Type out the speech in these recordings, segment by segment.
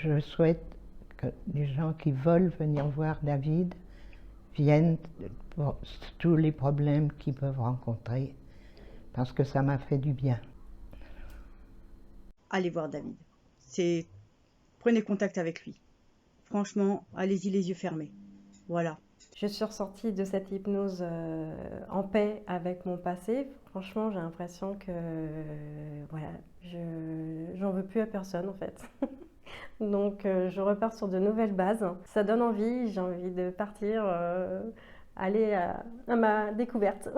je souhaite que les gens qui veulent venir voir David viennent pour tous les problèmes qu'ils peuvent rencontrer, parce que ça m'a fait du bien. Allez voir David. Prenez contact avec lui. Franchement, allez-y les yeux fermés. Voilà. Je suis ressortie de cette hypnose en paix avec mon passé. Franchement, j'ai l'impression que voilà, j'en veux plus à personne en fait. Donc je repars sur de nouvelles bases. Ça donne envie, j'ai envie de partir, aller à ma découverte.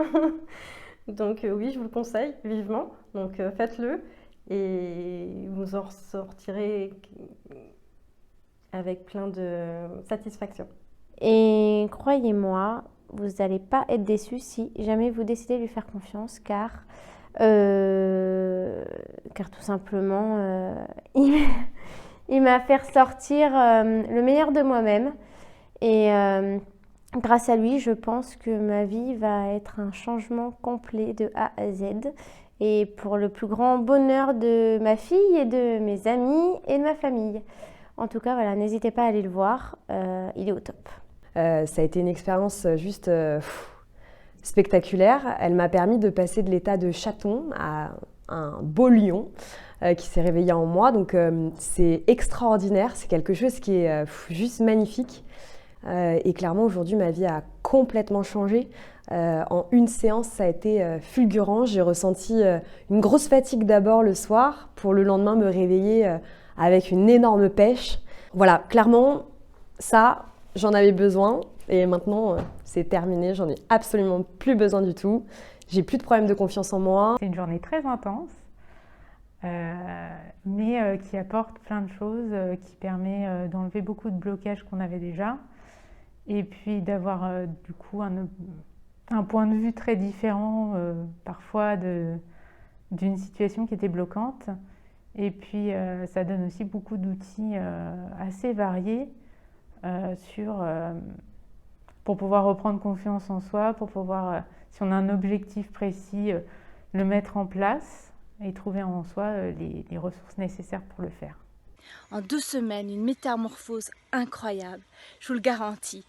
Donc oui, je vous le conseille vivement. Donc faites-le et vous en ressortirez avec plein de satisfaction. Et croyez-moi, vous n'allez pas être déçus si jamais vous décidez de lui faire confiance, car tout simplement, il m'a fait ressortir le meilleur de moi-même. Et grâce à lui, je pense que ma vie va être un changement complet de A à Z. Et pour le plus grand bonheur de ma fille et de mes amis et de ma famille. En tout cas, voilà, n'hésitez pas à aller le voir, il est au top. Ça a été une expérience juste spectaculaire. Elle m'a permis de passer de l'état de chaton à un beau lion qui s'est réveillé en moi. Donc c'est extraordinaire, c'est quelque chose qui est juste magnifique. Et clairement, aujourd'hui, ma vie a complètement changé. En une séance, ça a été fulgurant. J'ai ressenti une grosse fatigue d'abord le soir, pour le lendemain me réveiller avec une énorme pêche. Voilà, clairement, ça, j'en avais besoin. Et maintenant, c'est terminé. J'en ai absolument plus besoin du tout. J'ai plus de problème de confiance en moi. C'est une journée très intense, mais qui apporte plein de choses, qui permet d'enlever beaucoup de blocages qu'on avait déjà. Et puis d'avoir du coup un point de vue très différent parfois d'une situation qui était bloquante. Et puis ça donne aussi beaucoup d'outils assez variés pour pouvoir reprendre confiance en soi, pour pouvoir, si on a un objectif précis, le mettre en place et trouver en soi les ressources nécessaires pour le faire. En 2 semaines, une métamorphose incroyable, je vous le garantis.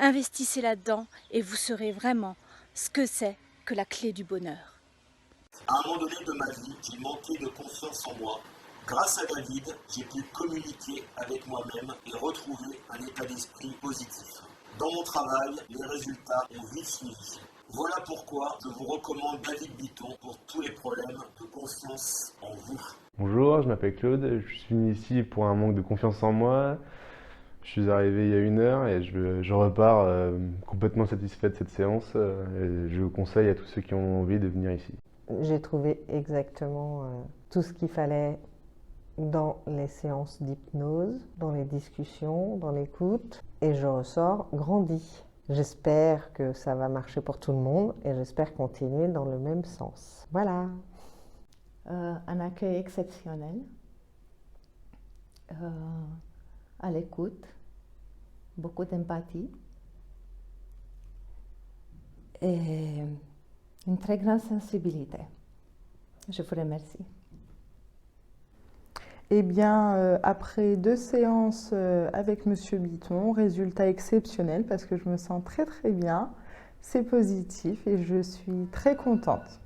Investissez là-dedans et vous saurez vraiment ce que c'est que la clé du bonheur. À un moment donné de ma vie, j'ai manqué de confiance en moi. Grâce à David, j'ai pu communiquer avec moi-même et retrouver un état d'esprit positif. Dans mon travail, les résultats ont vite suivi. Voilà pourquoi je vous recommande David Bitton pour tous les problèmes de confiance en vous. Bonjour, je m'appelle Claude, je suis venu ici pour un manque de confiance en moi. Je suis arrivé il y a 1 heure et je repars complètement satisfait de cette séance. Et je vous conseille à tous ceux qui ont envie de venir ici. J'ai trouvé exactement tout ce qu'il fallait dans les séances d'hypnose, dans les discussions, dans l'écoute, et je ressors grandi. J'espère que ça va marcher pour tout le monde et j'espère continuer dans le même sens. Voilà. Un accueil exceptionnel, à l'écoute, beaucoup d'empathie et une très grande sensibilité. Je vous remercie. Eh bien, après 2 séances avec Monsieur Bitton, résultat exceptionnel parce que je me sens très très bien, c'est positif et je suis très contente.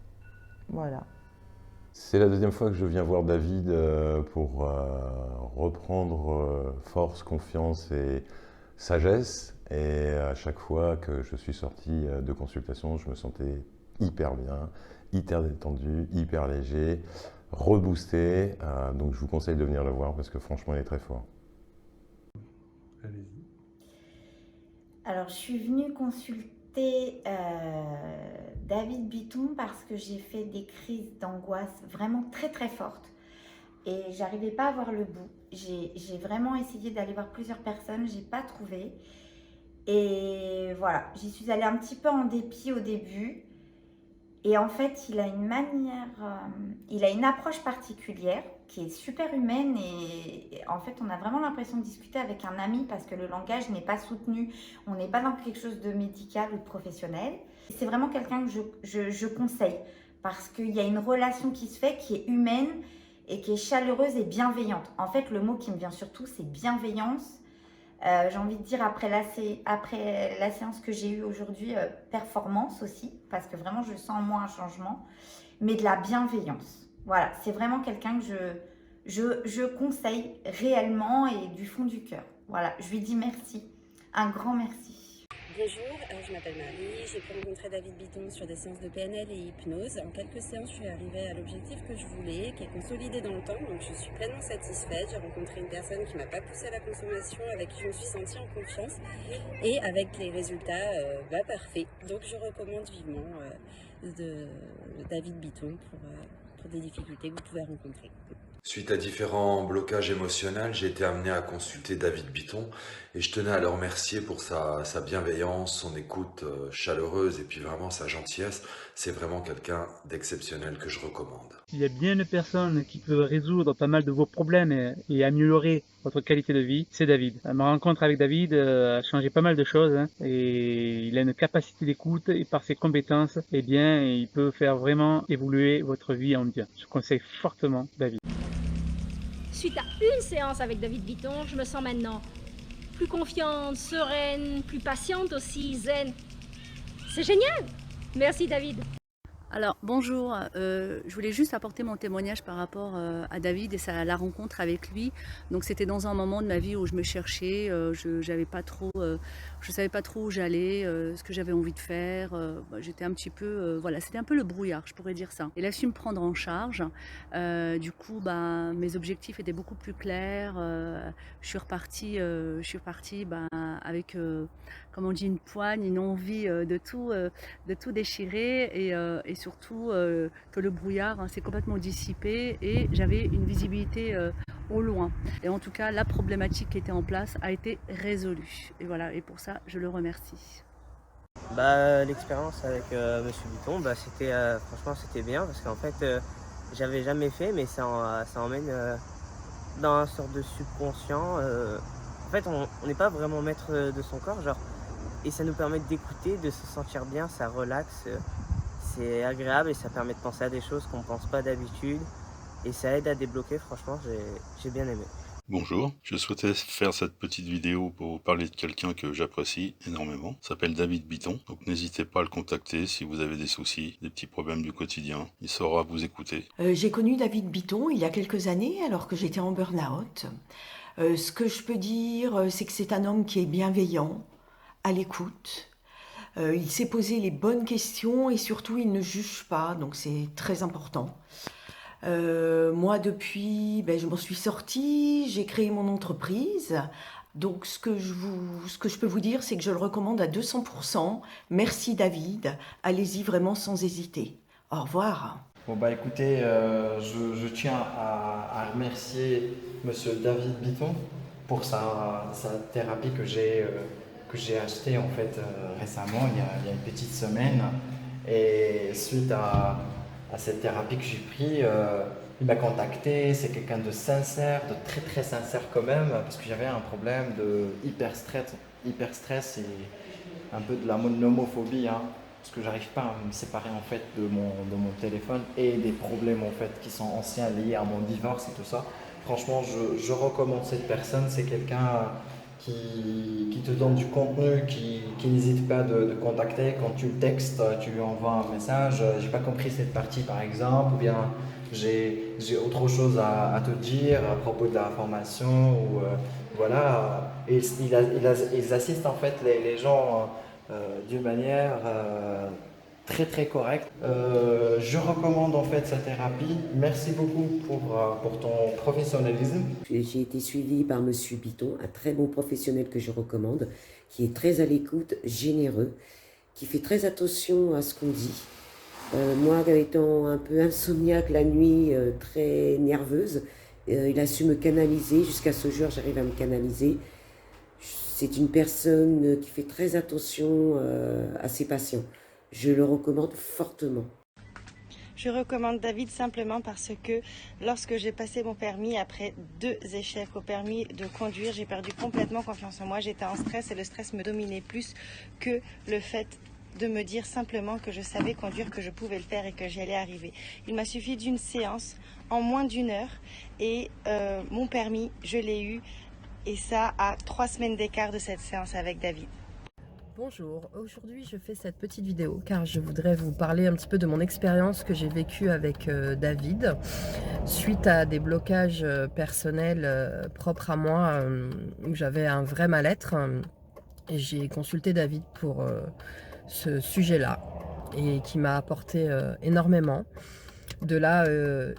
Voilà. C'est la 2e fois que je viens voir David pour reprendre force, confiance et sagesse. Et à chaque fois que je suis sorti de consultation, je me sentais hyper bien, hyper détendu, hyper léger, reboosté. Donc je vous conseille de venir le voir parce que franchement, il est très fort. Allez-y. Alors, je suis venue consulter David Bitton parce que j'ai fait des crises d'angoisse vraiment très très fortes et j'arrivais pas à voir le bout. J'ai vraiment essayé d'aller voir plusieurs personnes, j'ai pas trouvé et voilà, j'y suis allée un petit peu en dépit au début et en fait il a une manière, il a une approche particulière qui est super humaine et en fait on a vraiment l'impression de discuter avec un ami parce que le langage n'est pas soutenu, on n'est pas dans quelque chose de médical ou de professionnel. C'est vraiment quelqu'un que je conseille parce qu'il y a une relation qui se fait qui est humaine et qui est chaleureuse et bienveillante. En fait, le mot qui me vient surtout, c'est bienveillance. J'ai envie de dire après la séance que j'ai eue aujourd'hui, performance aussi, parce que vraiment je sens en moi un changement, mais de la bienveillance. Voilà, c'est vraiment quelqu'un que je conseille réellement et du fond du cœur. Voilà, je lui dis merci, un grand merci. Bonjour, je m'appelle Marie, j'ai pu rencontrer David Bitton sur des séances de PNL et hypnose. En quelques séances, je suis arrivée à l'objectif que je voulais, qui est consolidé dans le temps, donc je suis pleinement satisfaite. J'ai rencontré une personne qui ne m'a pas poussée à la consommation, avec qui je me suis sentie en confiance et avec les résultats parfaits. Donc je recommande vivement de David Bitton pour des difficultés que vous pouvez rencontrer. Suite à différents blocages émotionnels, j'ai été amené à consulter David Bitton et je tenais à le remercier pour sa bienveillance, son écoute chaleureuse et puis vraiment sa gentillesse. C'est vraiment quelqu'un d'exceptionnel que je recommande. Il y a bien une personne qui peut résoudre pas mal de vos problèmes et améliorer votre qualité de vie, c'est David. Ma rencontre avec David a changé pas mal de choses et il a une capacité d'écoute et par ses compétences, eh bien, il peut faire vraiment évoluer votre vie en bien. Je conseille fortement David. Suite à une séance avec David Bitton, je me sens maintenant plus confiante, sereine, plus patiente aussi, zen. C'est génial! Merci David. Alors bonjour, je voulais juste apporter mon témoignage par rapport à David et la rencontre avec lui. Donc c'était dans un moment de ma vie où je me cherchais, je savais pas trop où j'allais, ce que j'avais envie de faire. J'étais un petit peu, voilà, c'était un peu le brouillard, je pourrais dire ça. Il a su me prendre en charge. Du coup, mes objectifs étaient beaucoup plus clairs. Je suis repartie avec, comme on dit, une poigne, une envie de tout déchirer et surtout que le brouillard s'est complètement dissipé et j'avais une visibilité au loin. Et en tout cas, la problématique qui était en place a été résolue. Et voilà, et pour ça, je le remercie. L'expérience avec Monsieur Bitton, franchement c'était bien parce qu'en fait j'avais jamais fait, mais ça emmène dans une sorte de subconscient. En fait, on n'est pas vraiment maître de son corps, et ça nous permet d'écouter, de se sentir bien, ça relaxe. C'est agréable et ça permet de penser à des choses qu'on ne pense pas d'habitude et ça aide à débloquer. Franchement, j'ai bien aimé. Bonjour, je souhaitais faire cette petite vidéo pour parler de quelqu'un que j'apprécie énormément. Il s'appelle David Bitton, donc n'hésitez pas à le contacter si vous avez des soucis, des petits problèmes du quotidien. Il saura vous écouter. J'ai connu David Bitton il y a quelques années alors que j'étais en burn-out. Ce que je peux dire, c'est que c'est un homme qui est bienveillant, à l'écoute. Il sait poser les bonnes questions et surtout il ne juge pas, donc c'est très important. Moi depuis, je m'en suis sortie, j'ai créé mon entreprise. Donc ce que je peux vous dire, c'est que je le recommande à 200%. Merci David, allez-y vraiment sans hésiter. Au revoir. Bon écoutez, je tiens à remercier Monsieur David Bitton pour sa thérapie que j'ai acheté en fait récemment, il y a une petite semaine. Et suite à cette thérapie que j'ai pris, il m'a contacté. C'est quelqu'un de sincère, de très très sincère quand même, parce que j'avais un problème de hyper stress et un peu de la nomophobie, parce que j'arrive pas à me séparer en fait de mon téléphone et des problèmes en fait qui sont anciens liés à mon divorce et tout ça. Franchement, je recommande cette personne. C'est quelqu'un qui te donne du contenu, qui n'hésite pas de contacter. Quand tu le textes, tu lui envoies un message. J'ai pas compris cette partie par exemple, ou bien j'ai autre chose à te dire à propos de la formation. Ou, voilà. Et ils assistent en fait les gens d'une manière très très correcte. Je recommande en fait sa thérapie. Merci beaucoup pour ton professionnalisme. J'ai été suivie par Monsieur Bitton, un très bon professionnel que je recommande, qui est très à l'écoute, généreux, qui fait très attention à ce qu'on dit. Moi, étant un peu insomniaque la nuit, très nerveuse, il a su me canaliser. Jusqu'à ce jour, j'arrive à me canaliser. C'est une personne qui fait très attention à ses patients. Je le recommande fortement. Je recommande David simplement parce que lorsque j'ai passé mon permis, après 2 échecs au permis de conduire, j'ai perdu complètement confiance en moi. J'étais en stress et le stress me dominait plus que le fait de me dire simplement que je savais conduire, que je pouvais le faire et que j'y allais arriver. Il m'a suffi d'une séance en moins d'1 heure et mon permis, je l'ai eu, et ça à 3 semaines d'écart de cette séance avec David. Bonjour, aujourd'hui je fais cette petite vidéo car je voudrais vous parler un petit peu de mon expérience que j'ai vécue avec David suite à des blocages personnels propres à moi où j'avais un vrai mal-être. J'ai consulté David pour ce sujet-là et qui m'a apporté énormément. De là,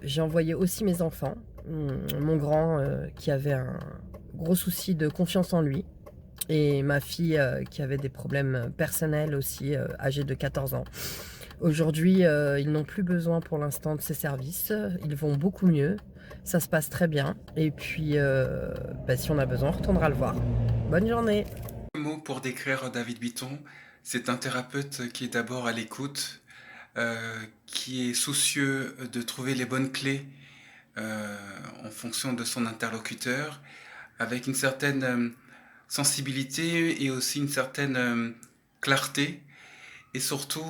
j'ai envoyé aussi mes enfants, mon grand qui avait un gros souci de confiance en lui et ma fille qui avait des problèmes personnels aussi, âgée de 14 ans. Aujourd'hui, ils n'ont plus besoin pour l'instant de ces services, ils vont beaucoup mieux, ça se passe très bien et puis si on a besoin, on retournera le voir. Bonne journée. Un mot pour décrire David Bitton, c'est un thérapeute qui est d'abord à l'écoute, qui est soucieux de trouver les bonnes clés en fonction de son interlocuteur, avec une certaine sensibilité et aussi une certaine clarté. Et surtout,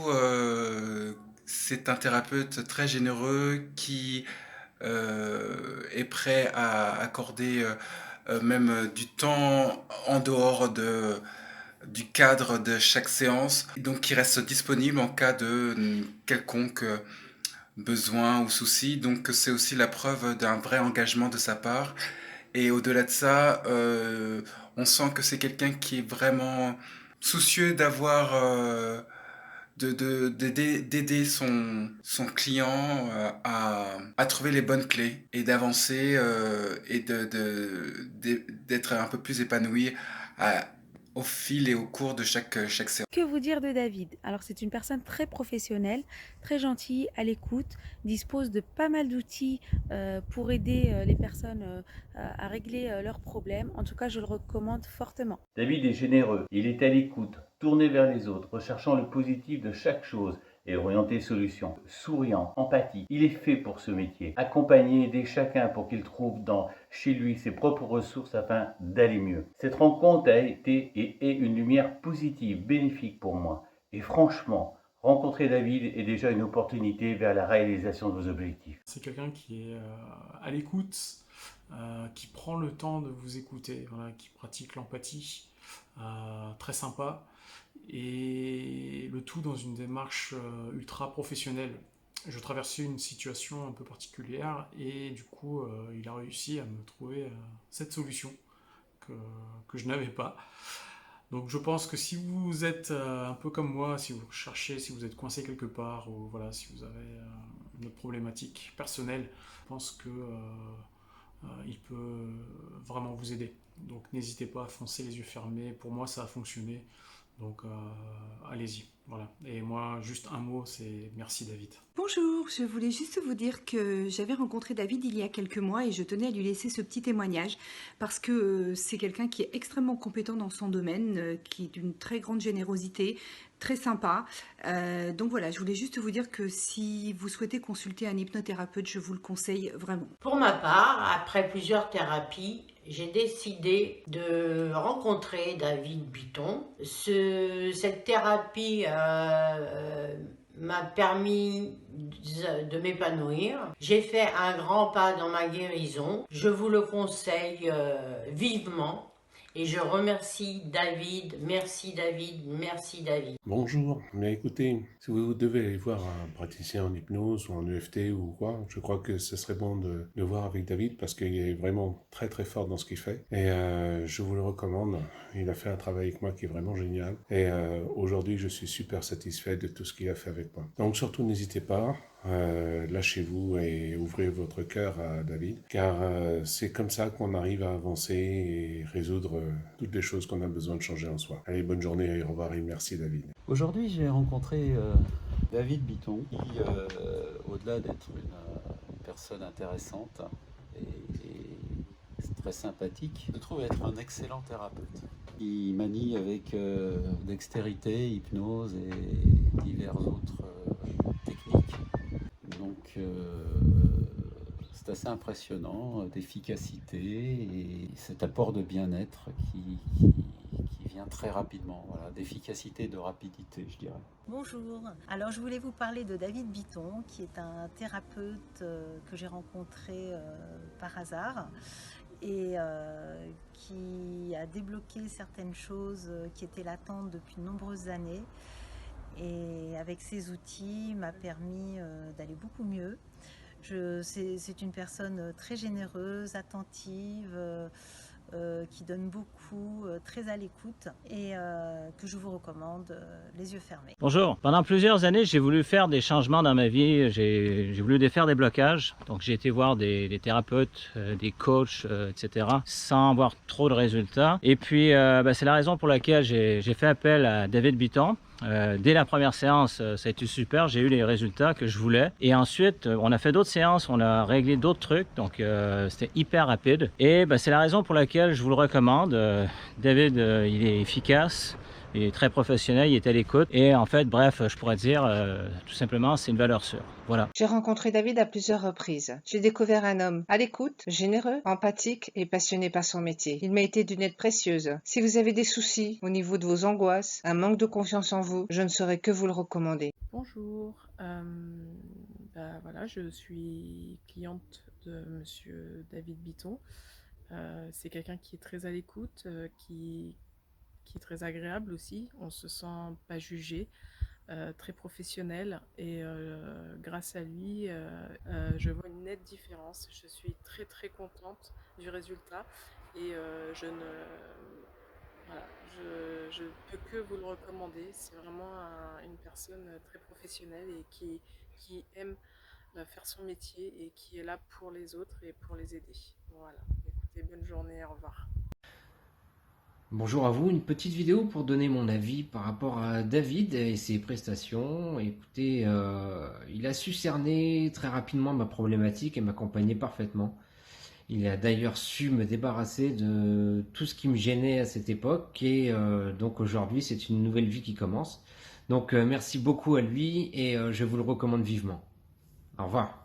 c'est un thérapeute très généreux qui est prêt à accorder même du temps en dehors du cadre de chaque séance, donc qui reste disponible en cas de quelconque besoin ou souci. Donc c'est aussi la preuve d'un vrai engagement de sa part. Et au-delà de ça, on sent que c'est quelqu'un qui est vraiment soucieux d'avoir d'aider son client à trouver les bonnes clés et d'avancer et d'être un peu plus épanoui au fil et au cours de chaque séance. Que vous dire de David? Alors c'est une personne très professionnelle, très gentille, à l'écoute, dispose de pas mal d'outils pour aider les personnes à régler leurs problèmes. En tout cas, je le recommande fortement. David est généreux, il est à l'écoute, tourné vers les autres, recherchant le positif de chaque chose et orienté solution. Souriant, empathie, il est fait pour ce métier. Accompagner, aider chacun pour qu'il trouve chez lui ses propres ressources afin d'aller mieux. Cette rencontre a été et est une lumière positive, bénéfique pour moi. Et franchement, rencontrer David est déjà une opportunité vers la réalisation de vos objectifs. C'est quelqu'un qui est à l'écoute, qui prend le temps de vous écouter, voilà, qui pratique l'empathie, très sympa. Et le tout dans une démarche ultra professionnelle. Je traversais une situation un peu particulière et du coup il a réussi à me trouver cette solution que je n'avais pas. Donc je pense que si vous êtes un peu comme moi, si vous cherchez, si vous êtes coincé quelque part ou voilà, si vous avez une problématique personnelle, je pense que il peut vraiment vous aider. Donc n'hésitez pas à foncer les yeux fermés. Pour moi ça a fonctionné. Donc allez-y, voilà. Et moi, juste un mot, c'est merci David. Bonjour, je voulais juste vous dire que j'avais rencontré David il y a quelques mois et je tenais à lui laisser ce petit témoignage parce que c'est quelqu'un qui est extrêmement compétent dans son domaine, qui est d'une très grande générosité, très sympa. Donc voilà, je voulais juste vous dire que si vous souhaitez consulter un hypnothérapeute, je vous le conseille vraiment. Pour ma part, après plusieurs thérapies, j'ai décidé de rencontrer David Bitton. Cette thérapie m'a permis de m'épanouir. J'ai fait un grand pas dans ma guérison. Je vous le conseille vivement. Et je remercie David, merci David, merci David. Bonjour, mais écoutez, si vous devez aller voir un praticien en hypnose ou en EFT ou quoi, je crois que ce serait bon de voir avec David parce qu'il est vraiment très très fort dans ce qu'il fait. Et je vous le recommande, il a fait un travail avec moi qui est vraiment génial. Et aujourd'hui, je suis super satisfait de tout ce qu'il a fait avec moi. Donc surtout, n'hésitez pas. Lâchez-vous et ouvrez votre cœur à David, car c'est comme ça qu'on arrive à avancer et résoudre toutes les choses qu'on a besoin de changer en soi. Allez, bonne journée et au revoir et merci David. Aujourd'hui, j'ai rencontré David Bitton, qui, au-delà d'être une personne intéressante et très sympathique, je trouve être un excellent thérapeute. Il manie avec dextérité, hypnose et divers autres techniques. Donc C'est assez impressionnant, d'efficacité et cet apport de bien-être qui vient très rapidement, voilà, d'efficacité et de rapidité, je dirais. Bonjour, alors je voulais vous parler de David Bitton, qui est un thérapeute que j'ai rencontré par hasard et qui a débloqué certaines choses qui étaient latentes depuis de nombreuses années. Et avec ces outils, m'a permis d'aller beaucoup mieux. C'est une personne très généreuse, attentive, qui donne beaucoup, très à l'écoute et que je vous recommande les yeux fermés. Bonjour, pendant plusieurs années j'ai voulu faire des changements dans ma vie, j'ai voulu défaire des blocages, donc j'ai été voir des thérapeutes, des coachs, etc. sans avoir trop de résultats. Et puis c'est la raison pour laquelle j'ai fait appel à David Bitton. Dès la première séance, ça a été super, j'ai eu les résultats que je voulais. Et ensuite, on a fait d'autres séances, on a réglé d'autres trucs, donc c'était hyper rapide. Et c'est la raison pour laquelle je vous le recommande. David, il est efficace, il est très professionnel, il est à l'écoute. Et en fait, bref, je pourrais dire, tout simplement, c'est une valeur sûre. Voilà. J'ai rencontré David à plusieurs reprises. J'ai découvert un homme à l'écoute, généreux, empathique et passionné par son métier. Il m'a été d'une aide précieuse. Si vous avez des soucis au niveau de vos angoisses, un manque de confiance en vous, je ne saurais que vous le recommander. Bonjour, voilà, je suis cliente de Monsieur David Bitton. C'est quelqu'un qui est très à l'écoute, qui est très agréable aussi. On se sent pas jugé. Très professionnel et grâce à lui je vois une nette différence. Je suis très très contente du résultat et je peux que vous le recommander. C'est vraiment une personne très professionnelle et qui aime faire son métier et qui est là pour les autres et pour les aider. Voilà, écoutez, bonne journée, au revoir. Bonjour à vous, une petite vidéo pour donner mon avis par rapport à David et ses prestations. Écoutez, il a su cerner très rapidement ma problématique et m'accompagner parfaitement. Il a d'ailleurs su me débarrasser de tout ce qui me gênait à cette époque et donc aujourd'hui c'est une nouvelle vie qui commence. Donc merci beaucoup à lui et je vous le recommande vivement. Au revoir.